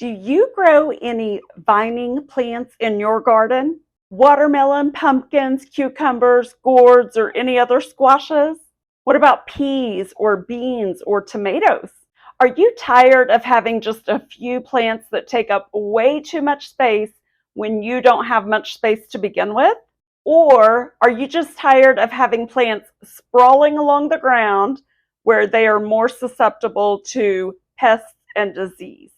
Do you grow any vining plants in your garden? Watermelon, pumpkins, cucumbers, gourds, or any other squashes? What about peas or beans or tomatoes? Are you tired of having just a few plants that take up way too much space when you don't have much space to begin with? Or are you just tired of having plants sprawling along the ground where they are more susceptible to pests and disease?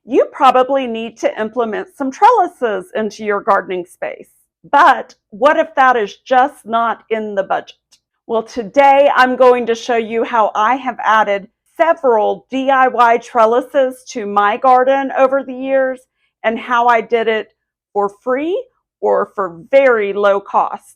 You probably need to implement some trellises into your gardening space. But what if that is just not in the budget? Well, today I'm going to show you how I have added several DIY trellises to my garden over the years and how I did it for free or for very low cost.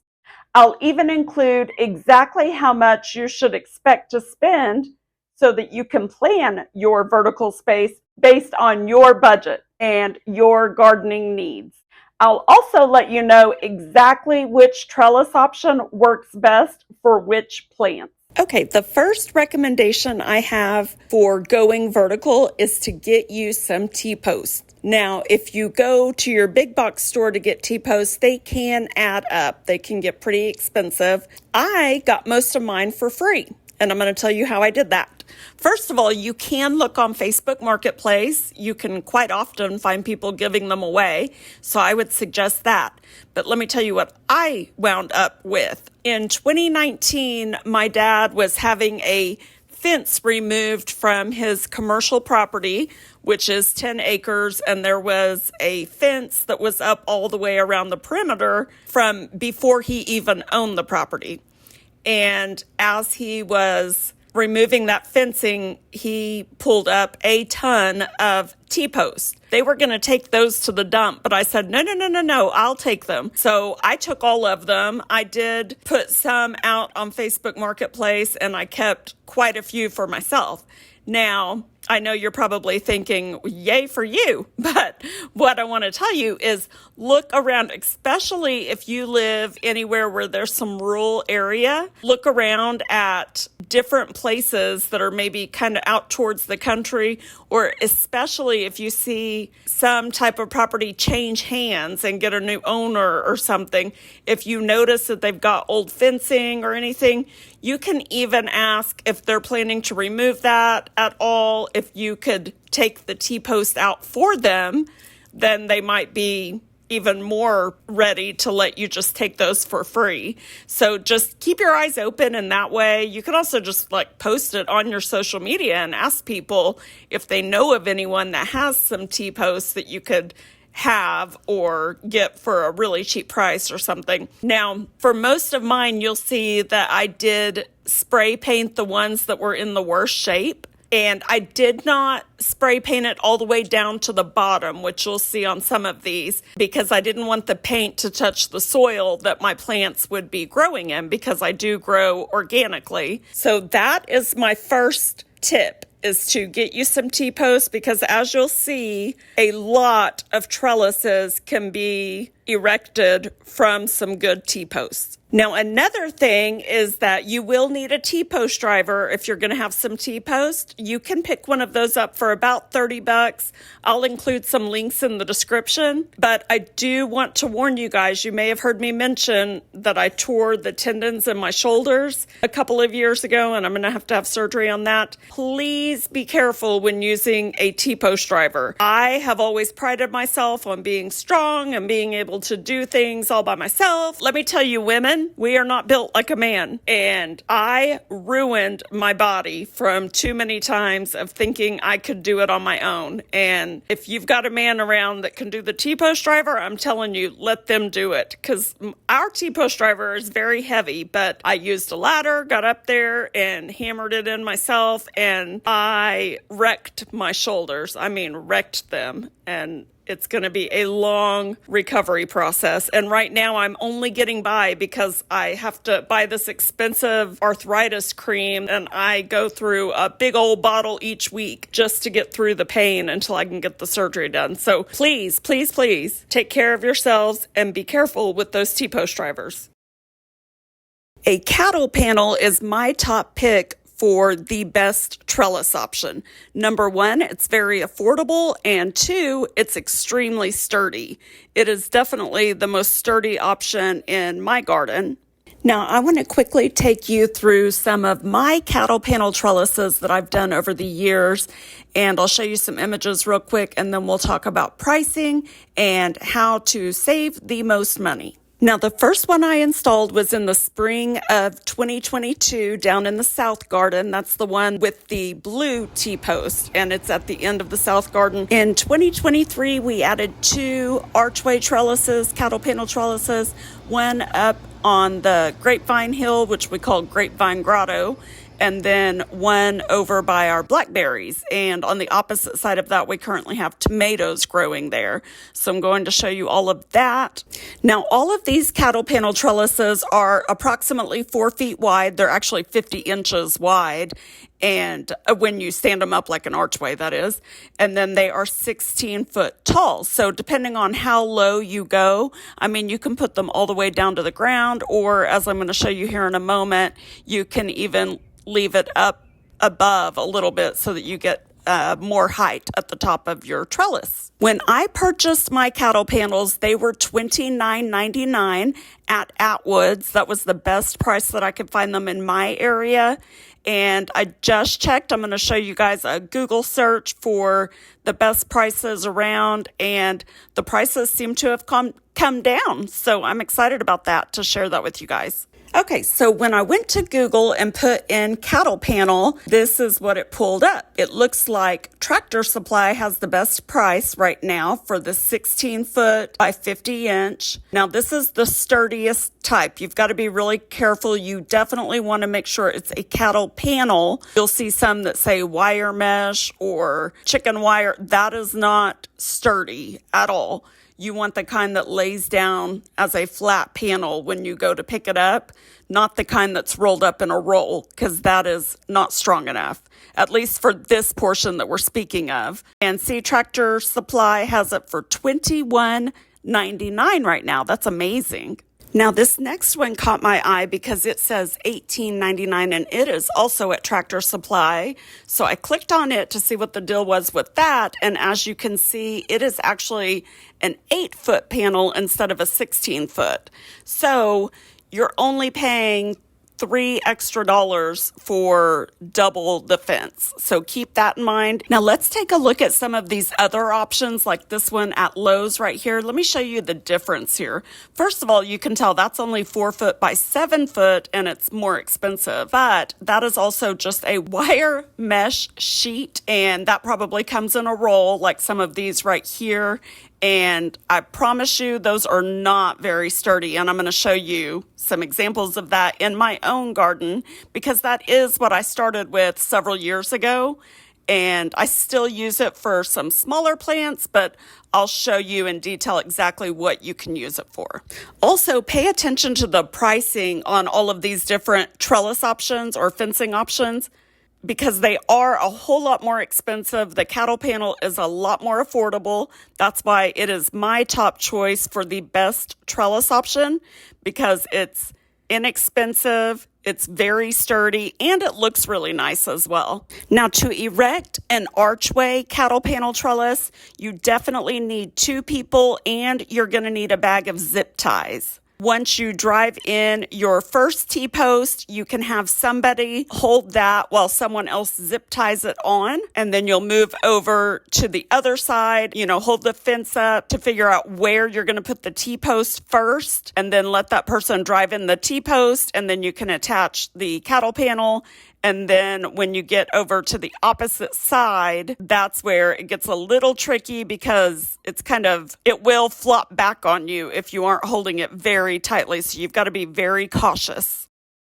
I'll even include exactly how much you should expect to spend so that you can plan your vertical space based on your budget and your gardening needs. I'll also let you know exactly which trellis option works best for which plant. Okay, the first recommendation I have for going vertical is to get you some T-posts. Now, if you go to your big box store to get T-posts, they can add up. They can get pretty expensive. I got most of mine for free, and I'm going to tell you how I did that. First of all, you can look on Facebook Marketplace. You can quite often find people giving them away, so I would suggest that. But let me tell you what I wound up with. In 2019, my dad was having a fence removed from his commercial property, which is 10 acres, and there was a fence that was up all the way around the perimeter from before he even owned the property. And as he was removing that fencing, he pulled up a ton of T-posts. They were going to take those to the dump, but I said, no, I'll take them. So I took all of them. I did put some out on Facebook Marketplace, and I kept quite a few for myself. Now, I know you're probably thinking, yay for you, but what I want to tell you is look around, especially if you live anywhere where there's some rural area. Look around at different places that are maybe kind of out towards the country, or especially if you see some type of property change hands and get a new owner or something. If you notice that they've got old fencing or anything, you can even ask if they're planning to remove that at all. If you could take the T-post out for them, then they might be even more ready to let you just take those for free. So just keep your eyes open in that way. You can also just post it on your social media and ask people if they know of anyone that has some T-posts that you could have or get for a really cheap price or something. Now, for most of mine, you'll see that I did spray paint the ones that were in the worst shape. And I did not spray paint it all the way down to the bottom, which you'll see on some of these, because I didn't want the paint to touch the soil that my plants would be growing in, because I do grow organically. So that is my first tip, is to get you some T-posts, because as you'll see, a lot of trellises can be erected from some good T-posts. Now, another thing is that you will need a T-post driver if you're going to have some T-post. You can pick one of those up for about $30. I'll include some links in the description, but I do want to warn you guys, you may have heard me mention that I tore the tendons in my shoulders a couple of years ago, and I'm going to have surgery on that. Please be careful when using a T-post driver. I have always prided myself on being strong and being able to do things all by myself. Let me tell you, women, we are not built like a man, and I ruined my body from too many times of thinking I could do it on my own. And if you've got a man around that can do the T-post driver, I'm telling you, let them do it, because our T-post driver is very heavy, but I used a ladder, got up there and hammered it in myself, and I wrecked my shoulders. I mean, wrecked them, and it's going to be a long recovery process. And right now I'm only getting by because I have to buy this expensive arthritis cream, and I go through a big old bottle each week just to get through the pain until I can get the surgery done. So please, please, please take care of yourselves and be careful with those T-post drivers. A cattle panel is my top pick for the best trellis option. Number one, it's very affordable, and two, it's extremely sturdy. It is definitely the most sturdy option in my garden. Now, I want to quickly take you through some of my cattle panel trellises that I've done over the years, and I'll show you some images real quick, and then we'll talk about pricing and how to save the most money. Now, the first one I installed was in the spring of 2022 down in the south garden. That's the one with the blue T-post, and it's at the end of the south garden. In 2023, we added 2 archway trellises, cattle panel trellises, one up on the Grapevine Hill, which we call Grapevine Grotto, and then one over by our blackberries. And on the opposite side of that, we currently have tomatoes growing there. So I'm going to show you all of that. Now, all of these cattle panel trellises are approximately 4 feet wide. They're actually 50 inches wide. And when you stand them up like an archway, that is. And then they are 16 foot tall. So depending on how low you go, I mean, you can put them all the way down to the ground, or as I'm going to show you here in a moment, you can even leave it up above a little bit so that you get more height at the top of your trellis. When I purchased my cattle panels, they were $29.99 at Atwood's. That was the best price that I could find them in my area. And I just checked. I'm going to show you guys a Google search for the best prices around, and the prices seem to have come down. So I'm excited about that, to share that with you guys. Okay, so when I went to Google and put in cattle panel, this is what it pulled up. It looks like Tractor Supply has the best price right now for the 16 foot by 50 inch. Now, this is the sturdiest type. You've got to be really careful. You definitely want to make sure it's a cattle panel. You'll see some that say wire mesh or chicken wire. That is not sturdy at all. You want the kind that lays down as a flat panel when you go to pick it up, not the kind that's rolled up in a roll, because that is not strong enough, at least for this portion that we're speaking of. And see, Tractor Supply has it for $21.99 right now. That's amazing. Now, this next one caught my eye because it says $18.99, and it is also at Tractor Supply. So I clicked on it to see what the deal was with that. And as you can see, it is actually an 8-foot panel instead of a 16-foot. So you're only paying $3 extra for double the fence. So keep that in mind. Now let's take a look at some of these other options, like this one at Lowe's right here. Let me show you the difference here. First of all, you can tell that's only 4 foot by 7 foot, and it's more expensive, but that is also just a wire mesh sheet, and that probably comes in a roll like some of these right here. And I promise you, those are not very sturdy. And I'm going to show you some examples of that in my own garden, because that is what I started with several years ago. And I still use it for some smaller plants, but I'll show you in detail exactly what you can use it for. Also, pay attention to the pricing on all of these different trellis options or fencing options, because they are a whole lot more expensive. The cattle panel is a lot more affordable. That's why it is my top choice for the best trellis option, because it's inexpensive, it's very sturdy, and it looks really nice as well. Now, to erect an archway cattle panel trellis, you definitely need 2 people, and you're going to need a bag of zip ties. Once you drive in your first T-post, you can have somebody hold that while someone else zip ties it on, and then you'll move over to the other side, hold the fence up to figure out where you're going to put the T-post first, and then let that person drive in the T-post, and then you can attach the cattle panel. And then when you get over to the opposite side, that's where it gets a little tricky, because it will flop back on you if you aren't holding it very tightly. So you've got to be very cautious.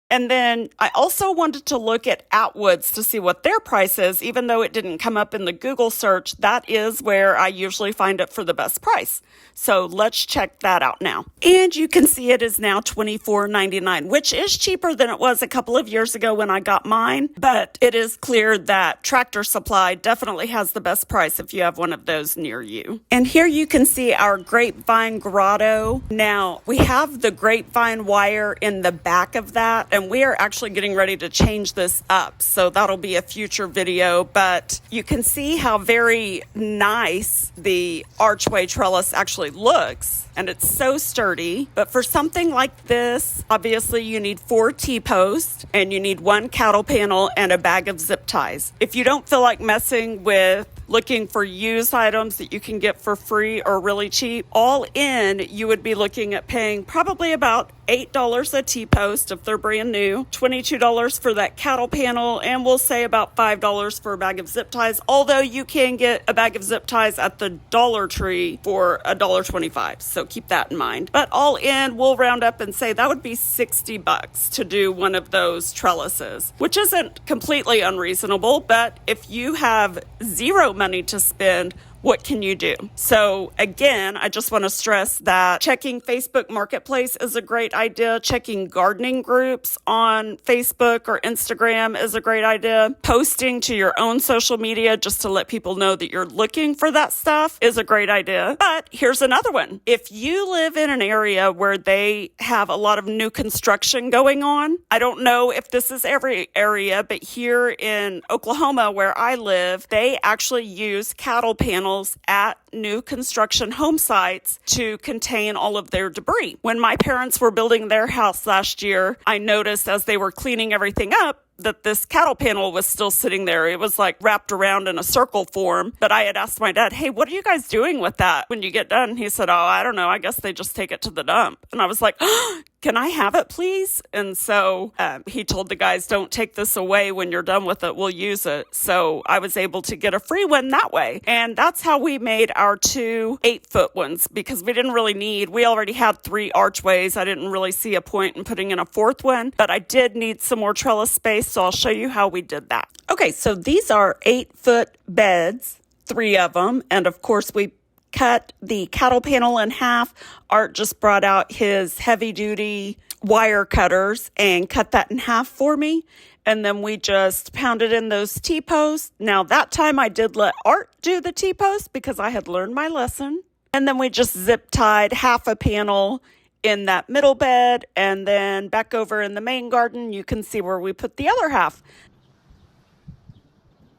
And then I also wanted to look at Atwood's to see what their price is. Even though it didn't come up in the Google search, that is where I usually find it for the best price. So let's check that out now. And you can see it is now $24.99, which is cheaper than it was a couple of years ago when I got mine. But it is clear that Tractor Supply definitely has the best price if you have one of those near you. And here you can see our grapevine grotto. Now, we have the grapevine wire in the back of that, and we are actually getting ready to change this up. So that'll be a future video, but you can see how very nice the archway trellis actually looks. And it's so sturdy. But for something like this, obviously you need 4 T-posts and you need 1 cattle panel and a bag of zip ties. If you don't feel like messing with looking for used items that you can get for free or really cheap, all in, you would be looking at paying probably about $8 a T-post if they're brand new, $22 for that cattle panel, and we'll say about $5 for a bag of zip ties, although you can get a bag of zip ties at the Dollar Tree for $1.25, so keep that in mind. But all in, we'll round up and say that would be $60 to do one of those trellises, which isn't completely unreasonable, but if you have zero money to spend, what can you do? So again, I just want to stress that checking Facebook Marketplace is a great idea. Checking gardening groups on Facebook or Instagram is a great idea. Posting to your own social media just to let people know that you're looking for that stuff is a great idea. But here's another one. If you live in an area where they have a lot of new construction going on, I don't know if this is every area, but here in Oklahoma where I live, they actually use cattle panels at new construction home sites to contain all of their debris. When my parents were building their house last year, I noticed as they were cleaning everything up that this cattle panel was still sitting there. It was like wrapped around in a circle form. But I had asked my dad, hey, what are you guys doing with that when you get done? He said, oh, I don't know. I guess they just take it to the dump. And I was like, can I have it, please? And so he told the guys, don't take this away when you're done with it. We'll use it. So I was able to get a free one that way. And that's how we made our 2 8-foot ones, because we already had 3 archways. I didn't really see a point in putting in a 4th one, but I did need some more trellis space. So I'll show you how we did that. Okay, so these are 8-foot beds, 3 of them. And of course, we cut the cattle panel in half. Art just brought out his heavy-duty wire cutters and cut that in half for me. And then we just pounded in those T-posts. Now, that time I did let Art do the T-post because I had learned my lesson. And then we just zip tied half a panel in that middle bed, and then back over in the main garden, you can see where we put the other half.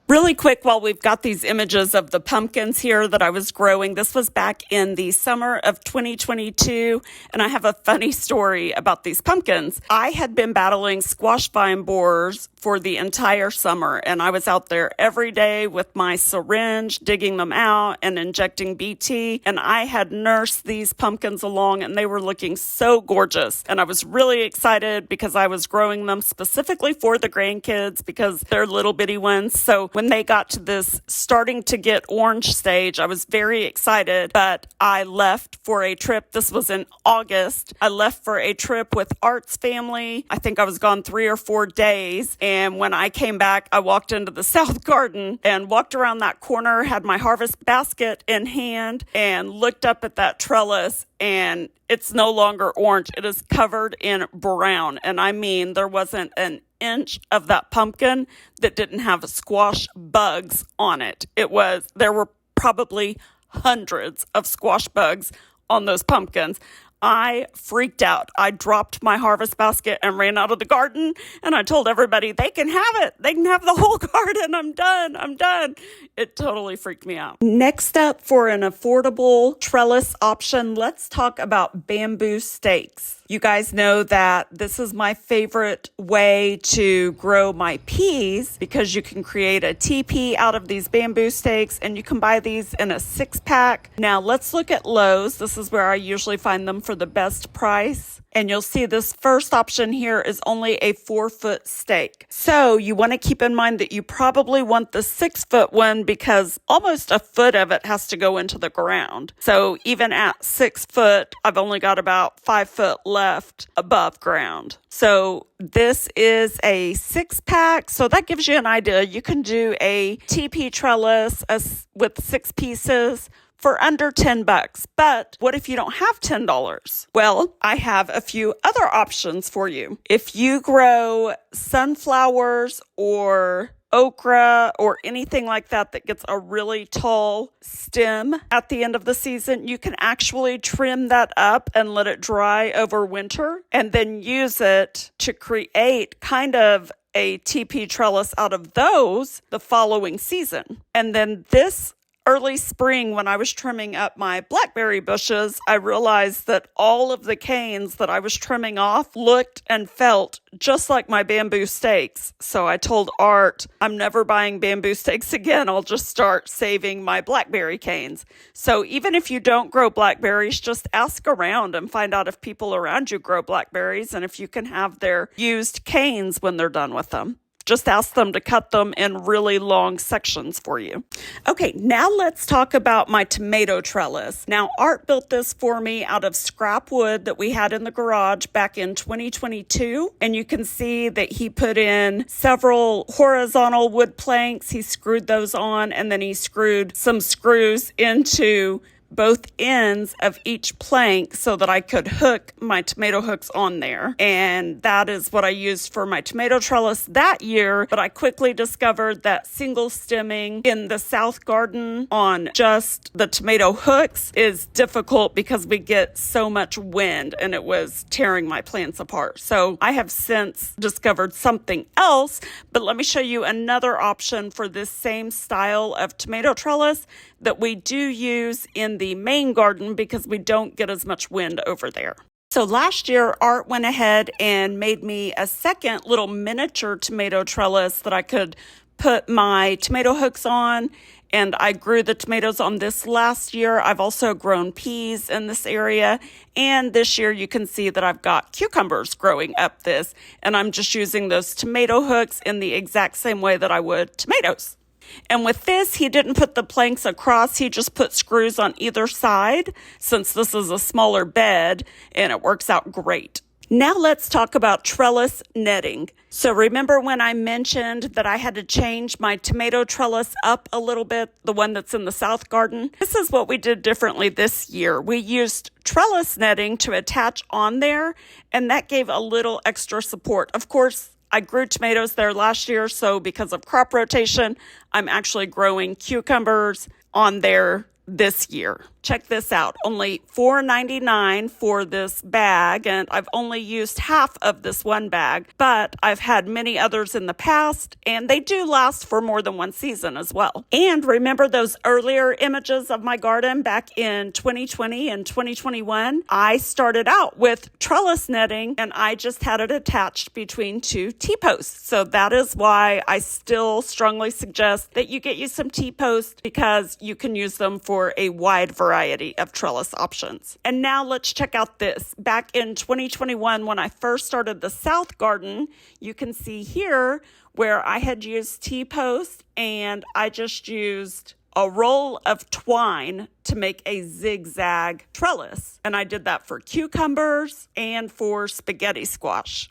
Really quick, while we've got these images of the pumpkins here that I was growing, this was back in the summer of 2022, and I have a funny story about these pumpkins. I had been battling squash vine borers for the entire summer, and I was out there every day with my syringe, digging them out and injecting BT, and I had nursed these pumpkins along, and they were looking so gorgeous, and I was really excited because I was growing them specifically for the grandkids because they're little bitty ones. So when they got to this starting to get orange stage, I was very excited, but I left for a trip. This was in August. I left for a trip with Art's family. I think I was gone 3 or 4 days. And when I came back, I walked into the south garden and walked around that corner, had my harvest basket in hand, and looked up at that trellis, and it's no longer orange. It is covered in brown. And I mean, there wasn't an inch of that pumpkin that didn't have squash bugs on it. There were probably hundreds of squash bugs on those pumpkins. I freaked out. I dropped my harvest basket and ran out of the garden, and I told everybody they can have it. They can have the whole garden. I'm done. It totally freaked me out. Next up, for an affordable trellis option, let's talk about bamboo stakes. You guys know that this is my favorite way to grow my peas because you can create a teepee out of these bamboo stakes, and you can buy these in a 6-pack. Now let's look at Lowe's. This is where I usually find them for the best price. And you'll see this first option here is only a 4-foot stake. So you want to keep in mind that you probably want the 6-foot one because almost a foot of it has to go into the ground. So even at 6 foot, I've only got about 5 foot left above ground. So this is a 6-pack. So that gives you an idea. You can do a TP trellis with 6 pieces for under $10. But what if you don't have $10? Well, I have a few other options for you. If you grow sunflowers or okra or anything like that that gets a really tall stem at the end of the season, you can actually trim that up and let it dry over winter and then use it to create kind of a TP trellis out of those the following season. And then this early spring, when I was trimming up my blackberry bushes, I realized that all of the canes that I was trimming off looked and felt just like my bamboo stakes. So I told Art, I'm never buying bamboo stakes again. I'll just start saving my blackberry canes. So even if you don't grow blackberries, just ask around and find out if people around you grow blackberries and if you can have their used canes when they're done with them. Just ask them to cut them in really long sections for you. Okay, now let's talk about my tomato trellis. Now, Art built this for me out of scrap wood that we had in the garage back in 2022. And you can see that he put in several horizontal wood planks. He screwed those on, and then he screwed some screws into both ends of each plank so that I could hook my tomato hooks on there. And that is what I used for my tomato trellis that year. But I quickly discovered that single stemming in the south garden on just the tomato hooks is difficult because we get so much wind and it was tearing my plants apart. So I have since discovered something else, but let me show you another option for this same style of tomato trellis that we do use in the main garden because we don't get as much wind over there. So last year, Art went ahead and made me a second little miniature tomato trellis that I could put my tomato hooks on, and I grew the tomatoes on this last year. I've also grown peas in this area, and this year you can see that I've got cucumbers growing up this, and I'm just using those tomato hooks in the exact same way that I would tomatoes. And with this, he didn't put the planks across, he just put screws on either side, since this is a smaller bed, and it works out great. Now let's talk about trellis netting. So remember when I mentioned that I had to change my tomato trellis up a little bit, the one that's in the south garden? This is what we did differently this year. We used trellis netting to attach on there, and that gave a little extra support. Of course, I grew tomatoes there last year, so because of crop rotation, I'm actually growing cucumbers on there this year. Check this out. Only $4.99 for this bag, and I've only used half of this one bag, but I've had many others in the past, and they do last for more than one season as well. And remember those earlier images of my garden back in 2020 and 2021? I started out with trellis netting, and I just had it attached between two T-posts. So that is why I still strongly suggest that you get you some T-posts, because you can use them for a wide variety of trellis options. And now let's check out this. Back in 2021, when I first started the south garden, you can see here where I had used T-posts, and I just used a roll of twine to make a zigzag trellis. And I did that for cucumbers and for spaghetti squash.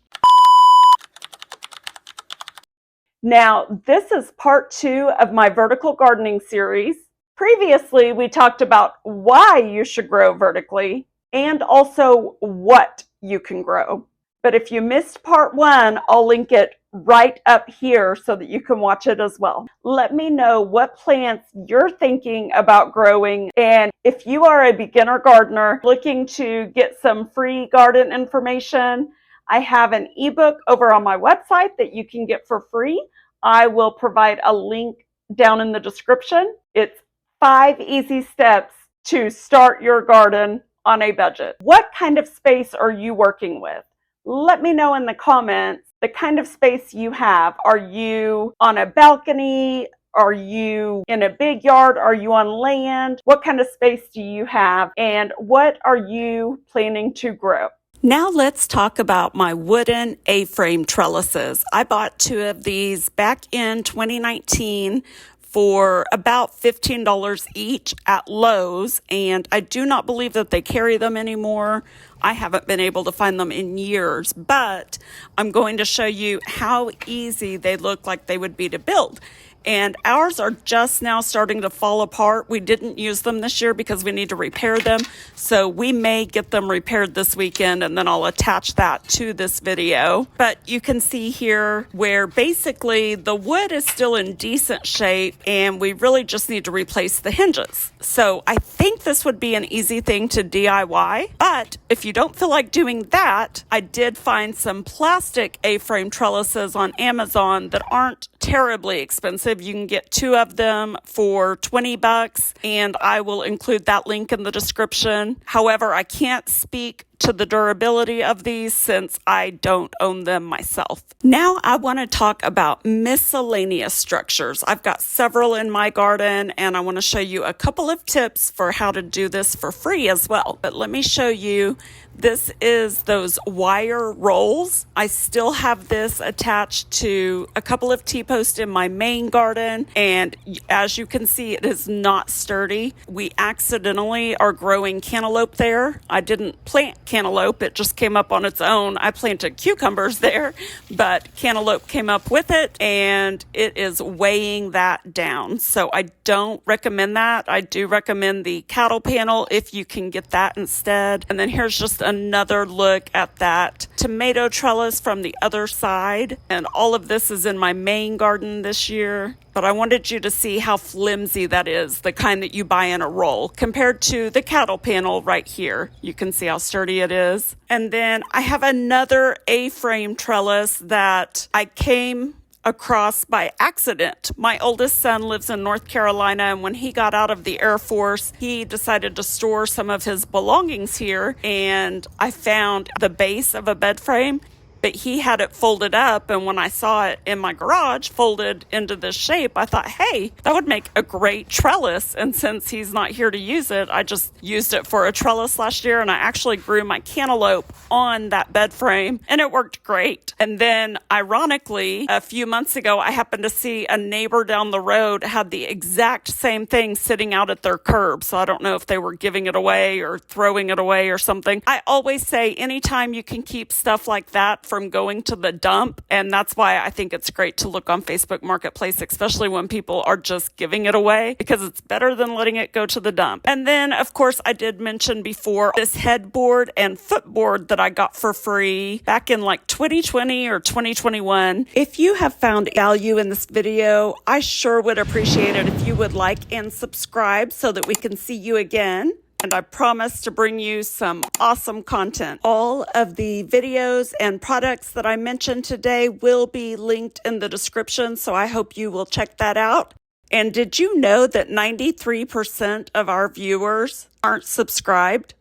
Now, this is part 2 of my vertical gardening series. Previously, we talked about why you should grow vertically and also what you can grow. But if you missed part 1, I'll link it right up here so that you can watch it as well. Let me know what plants you're thinking about growing, and if you are a beginner gardener looking to get some free garden information, I have an ebook over on my website that you can get for free. I will provide a link down in the description. It's 5 easy steps to start your garden on a budget. What kind of space are you working with? Let me know in the comments the kind of space you have. Are you on a balcony? Are you in a big yard? Are you on land? What kind of space do you have? And what are you planning to grow? Now let's talk about my wooden A-frame trellises. I bought 2 of these back in 2019 for about $15 each at Lowe's, and I do not believe that they carry them anymore. I haven't been able to find them in years, but I'm going to show you how easy they look like they would be to build. and ours are just now starting to fall apart. We didn't use them this year because we need to repair them, so we may get them repaired this weekend, and then I'll attach that to this video. But you can see here where basically the wood is still in decent shape, and we really just need to replace the hinges. So I think this would be an easy thing to DIY, but if you don't feel like doing that, I did find some plastic A-frame trellises on Amazon that aren't terribly expensive. You can get 2 of them for $20, and I will include that link in the description. However, I can't speak to the durability of these since I don't own them myself. Now I want to talk about miscellaneous structures. I've got several in my garden, and I want to show you a couple of tips for how to do this for free as well. But let me show you. This is those wire rolls. I still have this attached to a couple of T-posts in my main garden, and as you can see, it is not sturdy. We accidentally are growing cantaloupe there. I didn't plant cantaloupe, it just came up on its own. I planted cucumbers there, but cantaloupe came up with it, and it is weighing that down. So I don't recommend that. I do recommend the cattle panel if you can get that instead. And then here's just another look at that tomato trellis from the other side. And all of this is in my main garden this year. But I wanted you to see how flimsy that is, the kind that you buy in a roll, compared to the cattle panel right here. You can see how sturdy it is. And then I have another A-frame trellis that I came across by accident. My oldest son lives in North Carolina, and when he got out of the Air Force, he decided to store some of his belongings here, and I found the base of a bed frame, but he had it folded up, and when I saw it in my garage folded into this shape, I thought, hey, that would make a great trellis. And since he's not here to use it, I just used it for a trellis last year, and I actually grew my cantaloupe on that bed frame, and it worked great. And then ironically, a few months ago, I happened to see a neighbor down the road had the exact same thing sitting out at their curb. So I don't know if they were giving it away or throwing it away or something. I always say anytime you can keep stuff like that from going to the dump, and that's why I think it's great to look on Facebook Marketplace, especially when people are just giving it away, because it's better than letting it go to the dump. And then, of course, I did mention before this headboard and footboard that I got for free back in like 2020 or 2021. If you have found value in this video, I sure would appreciate it if you would like and subscribe so that we can see you again. And I promise to bring you some awesome content. All of the videos and products that I mentioned today will be linked in the description, so I hope you will check that out. And did you know that 93% of our viewers aren't subscribed?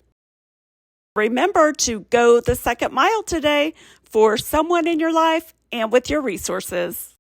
Remember to go the second mile today for someone in your life and with your resources.